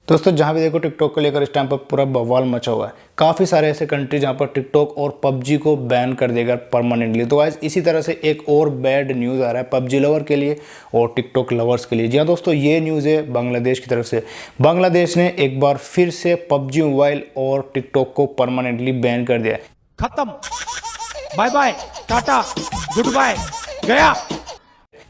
दोस्तों जहाँ भी देखो टिकटॉक को लेकर इस टाइम पर पूरा बवाल मचा हुआ है। काफ़ी सारे ऐसे कंट्री जहाँ पर टिकटॉक और पबजी को बैन कर देगा परमानेंटली। तो गाइस इसी तरह से एक और बैड न्यूज़ आ रहा है पबजी लवर के लिए और टिकटॉक लवर्स के लिए। जी हाँ दोस्तों, ये न्यूज़ है बांग्लादेश की तरफ से। बांग्लादेश ने एक बार फिर से पबजी मोबाइल और टिकटॉक को परमानेंटली बैन कर दिया है। खत्म, bye bye, tata, good bye, गया।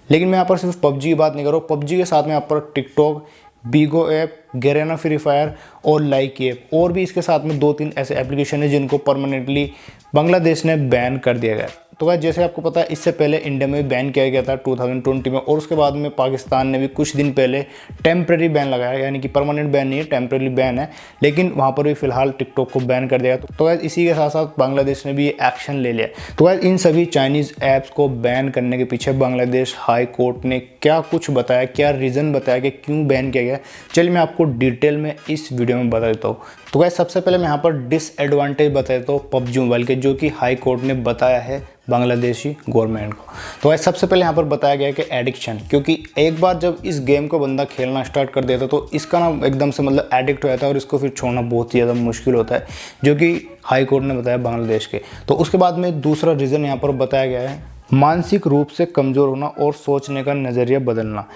लेकिन मैं यहाँ पर सिर्फ पबजी की बात नहीं कर रहा हूँ। पबजी के साथ में यहाँ पर TikTok, बीगो app, Garena free fire और लाइक ऐप और भी इसके साथ में 2-3 ऐसे एप्लीकेशन है जिनको परमानेंटली बांग्लादेश ने बैन कर दिया गया। तो गाइस जैसे आपको पता है इससे पहले इंडिया में बैन किया गया था 2020 में, और उसके बाद में पाकिस्तान ने भी कुछ दिन पहले टेम्प्रेरी बैन लगाया, यानी कि परमानेंट बैन नहीं है, टेम्प्रेरी बैन है, लेकिन वहाँ पर भी फिलहाल टिकटॉक को बैन कर दिया। तो गाइस इसी के साथ साथ बांग्लादेश ने भी ये एक्शन ले लिया। तो गाइस इन सभी चाइनीज़ ऐप्स को बैन करने के पीछे बांग्लादेश हाई कोर्ट ने क्या कुछ बताया, क्या रीज़न बताया कि क्यों बैन किया गया, चलिए मैं आपको डिटेल में इस वीडियो में बता देता हूँ। तो गाइस सबसे पहले मैं यहाँ पर डिसएडवांटेज बता देता हूँ पबजी मोबाइल के, जो कि हाई कोर्ट ने बताया है बांग्लादेशी गवर्नमेंट को। तो गाइस सबसे पहले यहाँ पर बताया गया कि एडिक्शन, क्योंकि एक बार जब इस गेम को बंदा खेलना स्टार्ट कर देता तो इसका ना एकदम से मतलब एडिक्ट हो जाता है और इसको फिर छोड़ना बहुत ही ज़्यादा मुश्किल होता है, जो कि हाई कोर्ट ने बताया बांग्लादेश के। तो उसके बाद में दूसरा रीज़न यहाँ पर बताया गया है मानसिक रूप से कमज़ोर होना और सोचने का नज़रिया बदलना।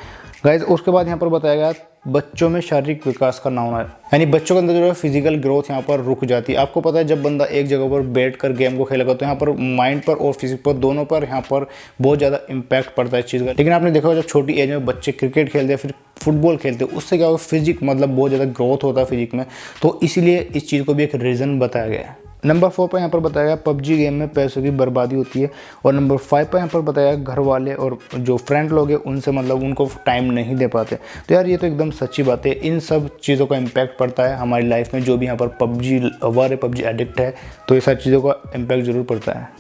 गाइस उसके बाद यहाँ पर बताया गया बच्चों में शारीरिक विकास का ना होना, यानी बच्चों के अंदर जो है फिजिकल ग्रोथ यहाँ पर रुक जाती है। आपको पता है जब बंदा एक जगह पर बैठ कर गेम को खेलेगा तो यहाँ पर माइंड पर और फिजिक पर दोनों पर यहाँ पर बहुत ज़्यादा इम्पैक्ट पड़ता है इस चीज़ का। लेकिन आपने देखा जब छोटी एज में बच्चे क्रिकेट खेलते हैं फिर फुटबॉल खेलते हैं, उससे क्या होगा फिजिक मतलब बहुत ज़्यादा ग्रोथ होता है फिजिक में। तो इसीलिए इस चीज़ को भी एक रीज़न बताया गया है। नंबर 4 पर यहाँ पर बताया गया पबजी गेम में पैसों की बर्बादी होती है। और नंबर 5 पर यहाँ पर बताया घर वाले और जो फ्रेंड लोग हैं उनसे मतलब उनको टाइम नहीं दे पाते। तो यार ये तो एकदम सच्ची बात है, इन सब चीज़ों का इम्पैक्ट पड़ता है हमारी लाइफ में। जो भी यहाँ पर पबजी लवर है, पबजी एडिक्ट है, तो ये सारी चीज़ों का इम्पैक्ट ज़रूर पड़ता है।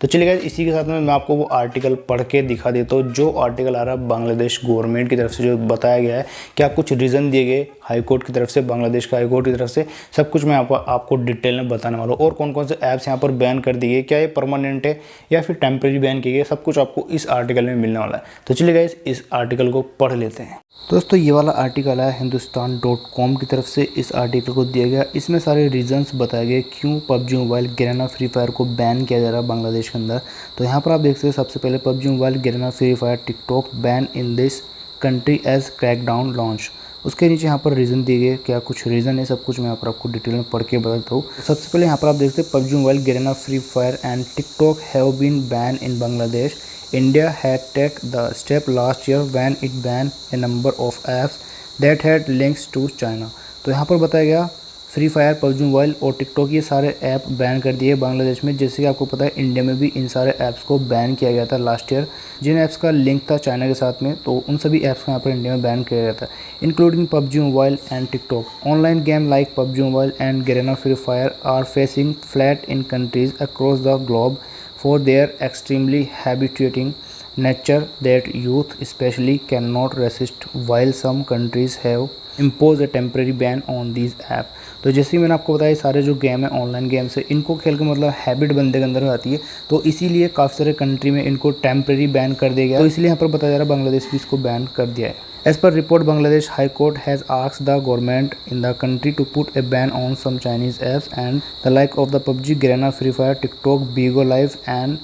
तो चलिए गाइस इसी के साथ में मैं आपको वो आर्टिकल पढ़ के दिखा देता हूँ जो आर्टिकल आ रहा है बांग्लादेश गवर्नमेंट की तरफ से, जो बताया गया है क्या कुछ रीज़न दिए गए हाई कोर्ट की तरफ से, बांग्लादेश का हाई कोर्ट की तरफ से। सब कुछ मैं आपको डिटेल में बताने वाला हूँ। और कौन कौन से ऐप्स यहाँ पर बैन कर दिए, क्या ये परमानेंट है या फिर टेम्प्रेरी बैन किए गए, सब कुछ आपको इस आर्टिकल में मिलने वाला है। तो चलिए गाइस इस आर्टिकल को पढ़ लेते हैं। दोस्तों ये वाला आर्टिकल है हिंदुस्तान.com की तरफ से, इस आर्टिकल को दिया गया। इसमें सारे रीजंस बताए गए क्यों PUBG mobile, Garena free fire को बैन किया जा रहा है बांग्लादेश के अंदर। तो यहाँ पर आप देख सकते हैं सबसे पहले PUBG mobile, Garena free fire, TikTok ban in this country as crackdown launch. उसके नीचे यहाँ पर रीज़न दिए गए, क्या कुछ रीज़न है, सब कुछ मैं यहाँ पर आपको डिटेल में पढ़ के बताता हूँ। सबसे पहले यहाँ पर आप देखते हैं PUBG mobile, Garena free fire and TikTok have been ban in Bangladesh. India had taken the step last year when it banned a number of apps that had links to China. तो यहाँ पर बताया गया फ्री फायर, पबजी मोबाइल और TikTok ये सारे app ban कर दिए बांग्लादेश में। जैसे कि आपको पता है इंडिया में भी इन सारे ऐप्स को बैन किया गया था लास्ट ईयर, जिन ऐप्स का लिंक था चाइना के साथ में। तो उन सभी ऐप्स को यहाँ पर इंडिया में बैन किया गया था, including PUBG mobile and TikTok. Online game like PUBG mobile and Garena free fire are facing flak in countries across the globe for their extremely habituating nature that youth especially cannot resist, while some countries have imposed a temporary ban on these app. तो जैसे ही मैंने आपको बताया सारे जो game है online games है, इनको खेल के मतलब हैबिट बंदे के अंदर हो जाती है, तो इसीलिए काफ़ी सारे कंट्री में इनको टेम्प्रेरी बैन कर दिया गया। तो इसलिए यहाँ पर बताया जा रहा है बांग्लादेश भी इसको बैन कर दिया है। As per report, Bangladesh High Court has asked the government in the country to put a ban on some Chinese apps and the like of the PUBG, Garena, Free Fire, TikTok, Bigo Live and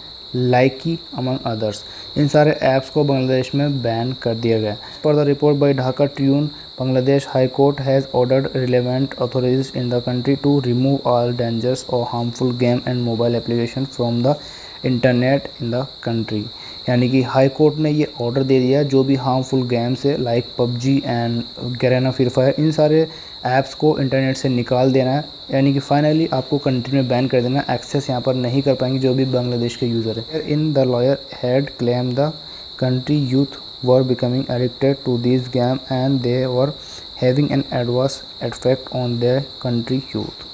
Likee among others. इन सारे apps को बांग्लादेश में ban कर दिया गया। As per the report by Dhaka Tribune, Bangladesh High Court has ordered relevant authorities in the country to remove all dangerous or harmful game and mobile application from the internet in the country. यानी कि high court ने ये order दे दिया जो भी harmful games है like PUBG and Garena free fire, इन सारे ऐप्स को इंटरनेट से निकाल देना है, यानी कि फाइनली आपको कंट्री में बैन कर देना। एक्सेस यहाँ पर नहीं कर पाएंगे जो भी बांग्लादेश के यूज़र है। In the lawyer had claim the country youth were becoming addicted to this game and they were having an adverse effect on their country youth.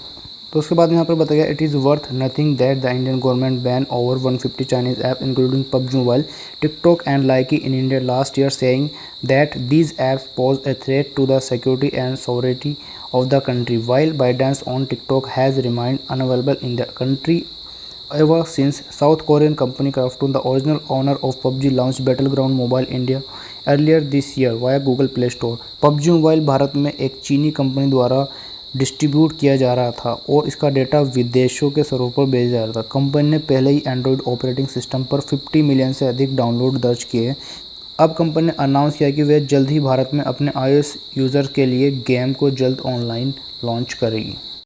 तो उसके बाद यहाँ पर बताया गया it is worth nothing that the Indian government ban over 150 Chinese app including PUBG mobile, TikTok and Likee in India last year, saying that these apps pose a threat to the security and sovereignty of the country, while ByteDance on TikTok has remained unavailable in the country ever since South Korean company Krafton, the original owner of PUBG, launched Battleground Mobile India earlier this year via Google play store. PUBG mobile Bharat में एक चीनी company द्वारा distribute किया जा रहा था और इसका डेटा विदेशों के सर्वर पर भेजा जा रहा था। कंपनी ने पहले ही एंड्रॉयड ऑपरेटिंग सिस्टम पर 50 मिलियन से अधिक डाउनलोड दर्ज किए। अब कंपनी ने अनाउंस किया कि वह जल्द ही भारत में अपने iOS यूज़र के लिए गेम को जल्द ऑनलाइन लॉन्च करेगी।